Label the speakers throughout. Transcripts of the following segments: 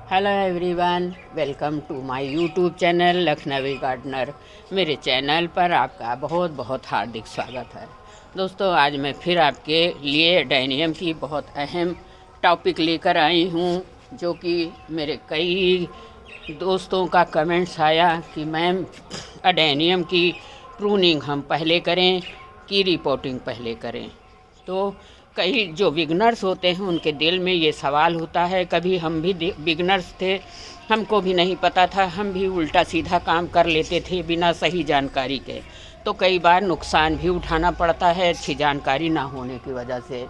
Speaker 1: Hello everyone, welcome to my YouTube channel Lucknowi gardener. मेरे channel पर आपका बहुत बहुत हार्दिक स्वागत है। दोस्तों, आज मैं फिर आपके लिए एडेनियम की बहुत अहम टॉपिक लेकर आई हूँ, जो कि मेरे कई दोस्तों का कमेंट्स आया कि मैम एडेनियम की प्रूनिंग हम पहले करें कि रिपोर्टिंग पहले करें। तो कई जो बिगनर्स होते हैं उनके दिल में ये सवाल होता है। कभी हम भी बिगनर्स थे, हमको भी नहीं पता था, हम भी उल्टा सीधा काम कर लेते थे बिना सही जानकारी के। तो कई बार नुकसान भी उठाना पड़ता है अच्छी जानकारी ना होने की वजह से।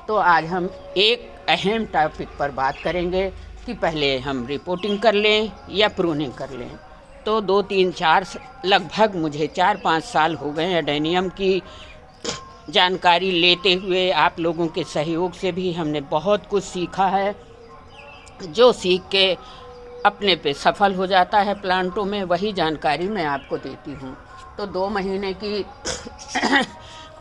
Speaker 1: तो आज हम एक अहम टॉपिक पर बात करेंगे कि पहले हम रिपोर्टिंग कर लें या प्रूनिंग कर लें। तो 2-3-4 लगभग मुझे 4-5 साल हो गए एडेनियम की जानकारी लेते हुए। आप लोगों के सहयोग से भी हमने बहुत कुछ सीखा है, जो सीख के अपने पे सफल हो जाता है प्लांटों में, वही जानकारी मैं आपको देती हूँ। तो 2 महीने की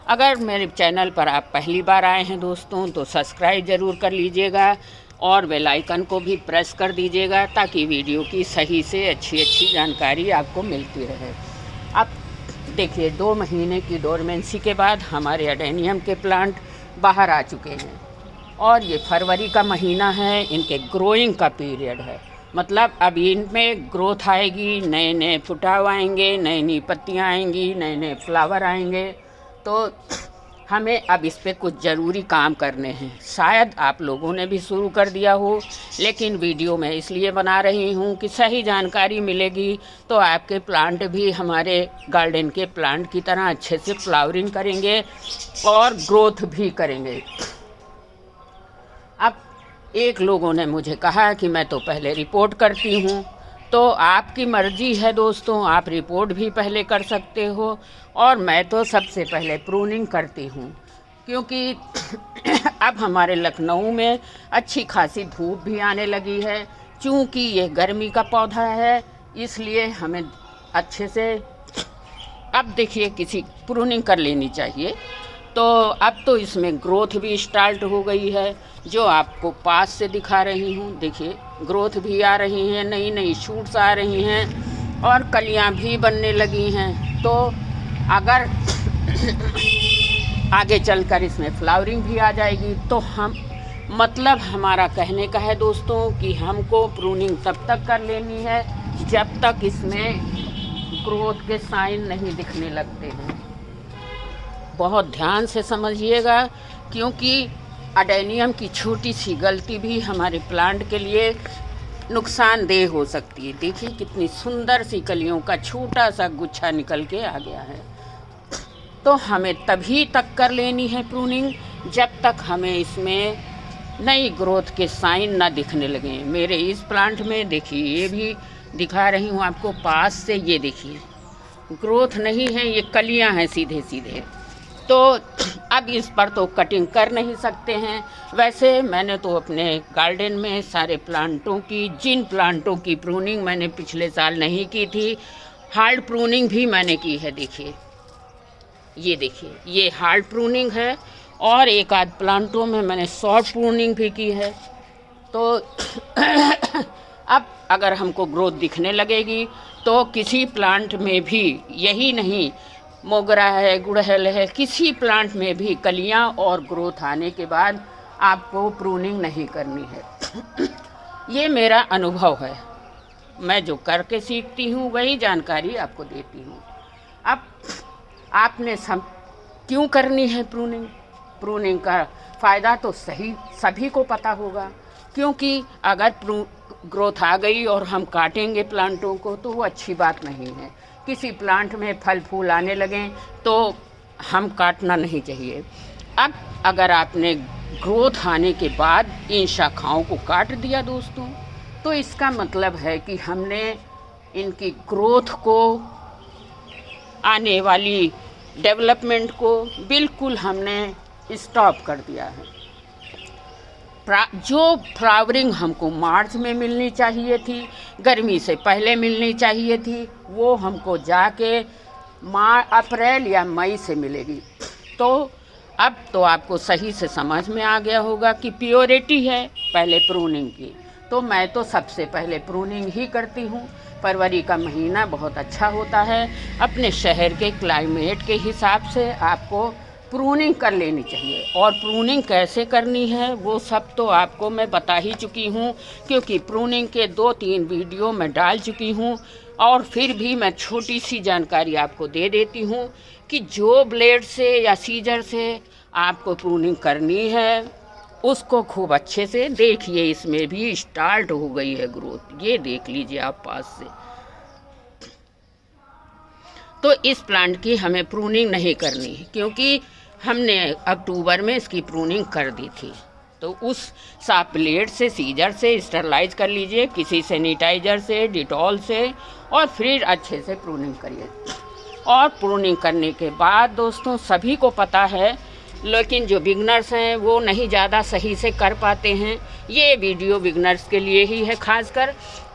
Speaker 1: अगर मेरे चैनल पर आप पहली बार आए हैं दोस्तों, तो सब्सक्राइब ज़रूर कर लीजिएगा और बेल आइकन को भी प्रेस कर दीजिएगा, ताकि वीडियो की सही से अच्छी जानकारी आपको मिलती रहे। अब देखिए, 2 महीने की डोरमेंसी के बाद हमारे एडेनियम के प्लांट बाहर आ चुके हैं और ये फरवरी का महीना है, इनके ग्रोइंग का पीरियड है। मतलब अब इनमें ग्रोथ आएगी, नए नए फुटाव आएंगे, नई नई पत्तियाँ आएंगी, नए नए फ्लावर आएंगे। तो हमें अब इस पे कुछ ज़रूरी काम करने हैं। शायद आप लोगों ने भी शुरू कर दिया हो, लेकिन वीडियो मैं इसलिए बना रही हूँ कि सही जानकारी मिलेगी तो आपके प्लांट भी हमारे गार्डन के प्लांट की तरह अच्छे से फ्लावरिंग करेंगे और ग्रोथ भी करेंगे। अब एक लोगों ने मुझे कहा कि मैं तो पहले रिपोर्ट करती हूँ। तो आपकी मर्ज़ी है दोस्तों, आप रिपोर्ट भी पहले कर सकते हो और मैं तो सबसे पहले प्रूनिंग करती हूँ, क्योंकि अब हमारे लखनऊ में अच्छी खासी धूप भी आने लगी है। चूँकि ये गर्मी का पौधा है, इसलिए हमें अच्छे से अब देखिए किसी प्रूनिंग कर लेनी चाहिए। तो अब तो इसमें ग्रोथ भी स्टार्ट हो गई है, जो आपको पास से दिखा रही हूँ। देखिए, ग्रोथ भी आ रही हैं, नई नई शूट्स आ रही हैं और कलियाँ भी बनने लगी हैं। तो अगर आगे चलकर इसमें फ्लावरिंग भी आ जाएगी तो मतलब हमारा कहने का है दोस्तों कि हमको प्रूनिंग तब तक कर लेनी है जब तक इसमें ग्रोथ के साइन नहीं दिखने लगते हैं। बहुत ध्यान से समझिएगा, क्योंकि एडेनियम की छोटी सी गलती भी हमारे प्लांट के लिए नुकसानदेह हो सकती है। देखिए कितनी सुंदर सी कलियों का छोटा सा गुच्छा निकल के आ गया है। तो हमें तभी तक कर लेनी है प्रूनिंग जब तक हमें इसमें नई ग्रोथ के साइन ना दिखने लगे। मेरे इस प्लांट में देखिए, ये भी दिखा रही हूँ आपको पास से, ये देखिए ग्रोथ नहीं है, ये कलियाँ हैं सीधे सीधे। तो अब इस पर तो कटिंग कर नहीं सकते हैं। वैसे मैंने तो अपने गार्डन में सारे प्लांटों की, जिन प्लांटों की प्रूनिंग मैंने पिछले साल नहीं की थी, हार्ड प्रूनिंग भी मैंने की है। देखिए, ये देखिए, ये हार्ड प्रूनिंग है और एक आध प्लांटों में मैंने सॉफ्ट प्रूनिंग भी की है। तो अब अगर हमको ग्रोथ दिखने लगेगी तो किसी प्लांट में भी, यही नहीं मोगरा है, गुड़हल है, किसी प्लांट में भी कलियां और ग्रोथ आने के बाद आपको प्रूनिंग नहीं करनी है। ये मेरा अनुभव है, मैं जो करके सीखती हूँ वही जानकारी आपको देती हूँ। अब आपने क्यों करनी है प्रूनिंग? प्रूनिंग का फ़ायदा तो सभी को पता होगा, क्योंकि अगर ग्रोथ आ गई और हम काटेंगे प्लांटों को तो वो अच्छी बात नहीं है। किसी प्लांट में फल फूल आने लगें तो हम काटना नहीं चाहिए। अब अगर आपने ग्रोथ आने के बाद इन शाखाओं को काट दिया दोस्तों, तो इसका मतलब है कि हमने इनकी ग्रोथ को, आने वाली डेवलपमेंट को बिल्कुल हमने स्टॉप कर दिया है। जो फ्लावरिंग हमको मार्च में मिलनी चाहिए थी, गर्मी से पहले मिलनी चाहिए थी, वो हमको जाके अप्रैल या मई से मिलेगी। तो अब तो आपको सही से समझ में आ गया होगा कि प्योरिटी है पहले प्रूनिंग की। तो मैं तो सबसे पहले प्रूनिंग ही करती हूँ। फरवरी का महीना बहुत अच्छा होता है। अपने शहर के क्लाइमेट के हिसाब से आपको प्रूनिंग कर लेनी चाहिए, और प्रूनिंग कैसे करनी है वो सब तो आपको मैं बता ही चुकी हूँ, क्योंकि प्रूनिंग के 2-3 वीडियो मैं डाल चुकी हूँ। और फिर भी मैं छोटी सी जानकारी आपको दे देती हूँ कि जो ब्लेड से या सीजर से आपको प्रूनिंग करनी है उसको खूब अच्छे से देखिए। इसमें भी स्टार्ट हो गई है ग्रोथ, ये देख लीजिए आप पास से। तो इस प्लांट की हमें प्रूनिंग नहीं करनी है, क्योंकि हमने अक्टूबर में इसकी प्रूनिंग कर दी थी। तो उस साफ ब्लेड से, सीजर से स्टरलाइज कर लीजिए, किसी सैनिटाइजर से, डिटॉल से, और फिर अच्छे से प्रूनिंग करिए। और प्रूनिंग करने के बाद दोस्तों सभी को पता है, लेकिन जो बिगनर्स हैं वो नहीं ज़्यादा सही से कर पाते हैं। ये वीडियो बिगनर्स के लिए ही है खासकर।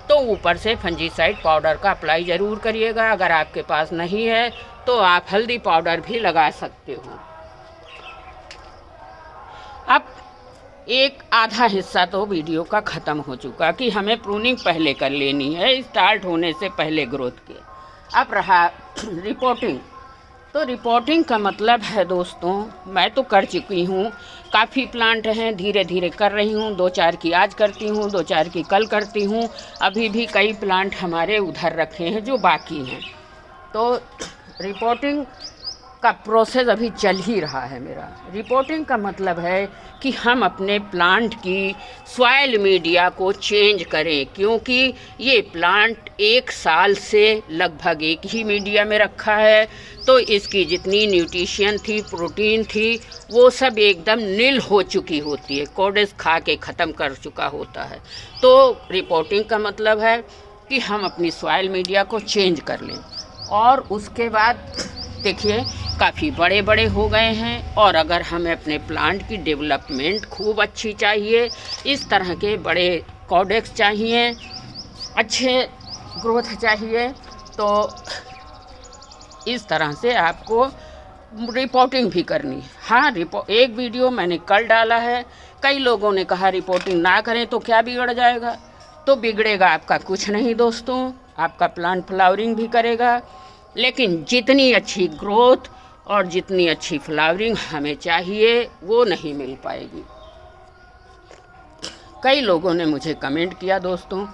Speaker 1: तो ऊपर से फंजीसाइड पाउडर का अप्लाई ज़रूर करिएगा। अगर आपके पास नहीं है तो आप हल्दी पाउडर भी लगा सकते हो। अब एक आधा हिस्सा तो वीडियो का ख़त्म हो चुका कि हमें प्रूनिंग पहले कर लेनी है, स्टार्ट होने से पहले ग्रोथ के। अब रहा रिपोर्टिंग। तो रिपोर्टिंग का मतलब है दोस्तों, मैं तो कर चुकी हूँ, काफ़ी प्लांट हैं, धीरे धीरे कर रही हूँ। 2-4 की आज करती हूँ, 2-4 की कल करती हूँ। अभी भी कई प्लांट हमारे उधर रखे हैं जो बाकी हैं। तो रिपोर्टिंग का प्रोसेस अभी चल ही रहा है मेरा। रिपोर्टिंग का मतलब है कि हम अपने प्लांट की सॉइल मीडिया को चेंज करें, क्योंकि ये प्लांट 1 साल से लगभग एक ही मीडिया में रखा है। तो इसकी जितनी न्यूट्रिशन थी, प्रोटीन थी, वो सब एकदम नील हो चुकी होती है, कोडेस खा के ख़त्म कर चुका होता है। तो रिपोर्टिंग का मतलब है कि हम अपनी सॉइल मीडिया को चेंज कर लें। और उसके बाद देखिए काफ़ी बड़े बड़े हो गए हैं। और अगर हमें अपने प्लांट की डेवलपमेंट खूब अच्छी चाहिए, इस तरह के बड़े कॉडेक्स चाहिए, अच्छे ग्रोथ चाहिए, तो इस तरह से आपको रिपोर्टिंग भी करनी है। हाँ, एक वीडियो मैंने कल डाला है। कई लोगों ने कहा रिपोर्टिंग ना करें तो क्या बिगड़ जाएगा। तो बिगड़ेगा आपका कुछ नहीं दोस्तों, आपका प्लांट फ्लावरिंग भी करेगा। लेकिन जितनी अच्छी ग्रोथ और जितनी अच्छी फ्लावरिंग हमें चाहिए वो नहीं मिल पाएगी। कई लोगों ने मुझे कमेंट किया दोस्तों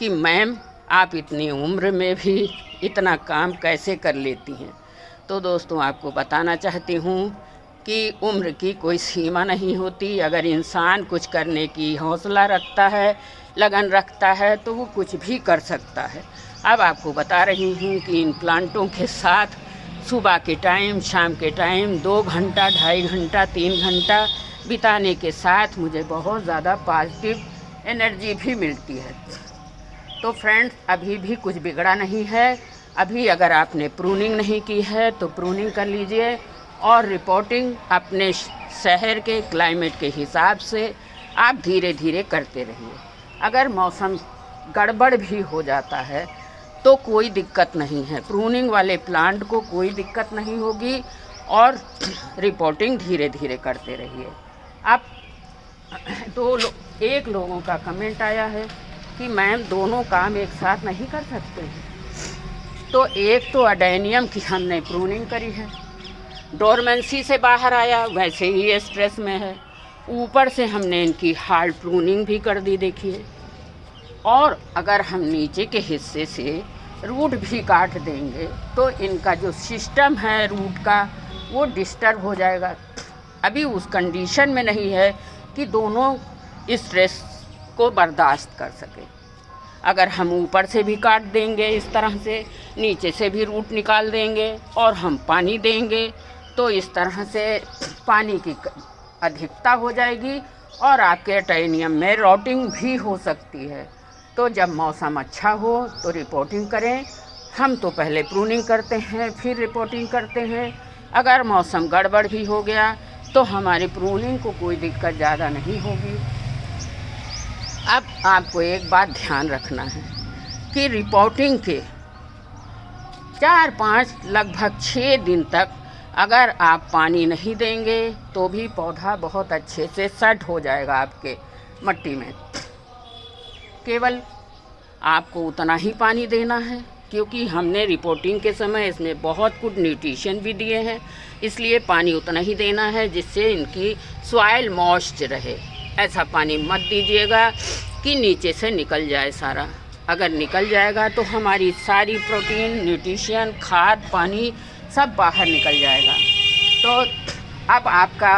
Speaker 1: कि मैम आप इतनी उम्र में भी इतना काम कैसे कर लेती हैं। तो दोस्तों आपको बताना चाहती हूँ कि उम्र की कोई सीमा नहीं होती। अगर इंसान कुछ करने की हौसला रखता है, लगन रखता है, तो वो कुछ भी कर सकता है। अब आपको बता रही हूँ कि इन प्लांटों के साथ सुबह के टाइम, शाम के टाइम 2 घंटा, 2.5 घंटा, 3 घंटा बिताने के साथ मुझे बहुत ज़्यादा पॉजिटिव एनर्जी भी मिलती है। तो फ्रेंड्स अभी भी कुछ बिगड़ा नहीं है। अभी अगर आपने प्रूनिंग नहीं की है तो प्रूनिंग कर लीजिए, और रिपोर्टिंग अपने शहर के क्लाइमेट के हिसाब से आप धीरे धीरे करते रहिए। अगर मौसम गड़बड़ भी हो जाता है तो कोई दिक्कत नहीं है, प्रूनिंग वाले प्लांट को कोई दिक्कत नहीं होगी, और रिपोर्टिंग धीरे धीरे करते रहिए। अब एक लोगों का कमेंट आया है कि मैम दोनों काम एक साथ नहीं कर सकते हैं। तो एक तो अडेनियम की हमने प्रूनिंग करी है, डोरमेंसी से बाहर आया, वैसे ही स्ट्रेस में है, ऊपर से हमने इनकी हार्ड प्रूनिंग भी कर दी देखिए। और अगर हम नीचे के हिस्से से रूट भी काट देंगे तो इनका जो सिस्टम है रूट का वो डिस्टर्ब हो जाएगा। अभी उस कंडीशन में नहीं है कि दोनों स्ट्रेस को बर्दाश्त कर सके। अगर हम ऊपर से भी काट देंगे, इस तरह से नीचे से भी रूट निकाल देंगे और हम पानी देंगे, तो इस तरह से पानी की अधिकता हो जाएगी और आपके अटेनियम में रॉटिंग भी हो सकती है। तो जब मौसम अच्छा हो तो रिपोर्टिंग करें। हम तो पहले प्रूनिंग करते हैं फिर रिपोर्टिंग करते हैं। अगर मौसम गड़बड़ भी हो गया तो हमारी प्रूनिंग को कोई दिक्कत ज़्यादा नहीं होगी। अब आपको एक बात ध्यान रखना है कि रिपोर्टिंग के 4-5 लगभग 6 दिन तक अगर आप पानी नहीं देंगे तो भी पौधा बहुत अच्छे से सेट हो जाएगा आपके मट्टी में। केवल आपको उतना ही पानी देना है, क्योंकि हमने रिपोर्टिंग के समय इसमें बहुत कुछ न्यूट्रिशन भी दिए हैं, इसलिए पानी उतना ही देना है जिससे इनकी सॉइल मॉइस्ट रहे। ऐसा पानी मत दीजिएगा कि नीचे से निकल जाए सारा। अगर निकल जाएगा तो हमारी सारी प्रोटीन, न्यूट्रिशन, खाद, पानी सब बाहर निकल जाएगा। तो अब आपका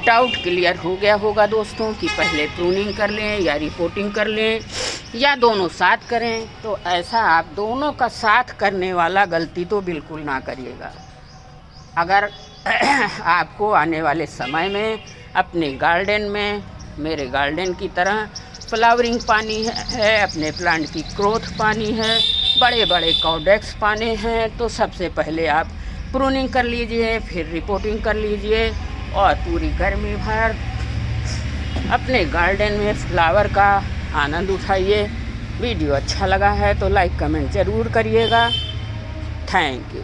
Speaker 1: डाउट क्लियर हो गया होगा दोस्तों कि पहले प्रूनिंग कर लें या रिपोर्टिंग कर लें या दोनों साथ करें। तो ऐसा आप दोनों का साथ करने वाला गलती तो बिल्कुल ना करिएगा। अगर आपको आने वाले समय में अपने गार्डन में मेरे गार्डन की तरह फ्लावरिंग पानी है, अपने प्लांट की ग्रोथ पानी है, बड़े बड़े कॉडेक्स पाने हैं, तो सबसे पहले आप प्रूनिंग कर लीजिए, फिर रिपोर्टिंग कर लीजिए और पूरी गर्मी भर अपने गार्डन में फ्लावर का आनंद उठाइए। वीडियो अच्छा लगा है तो लाइक कमेंट ज़रूर करिएगा। Thank you.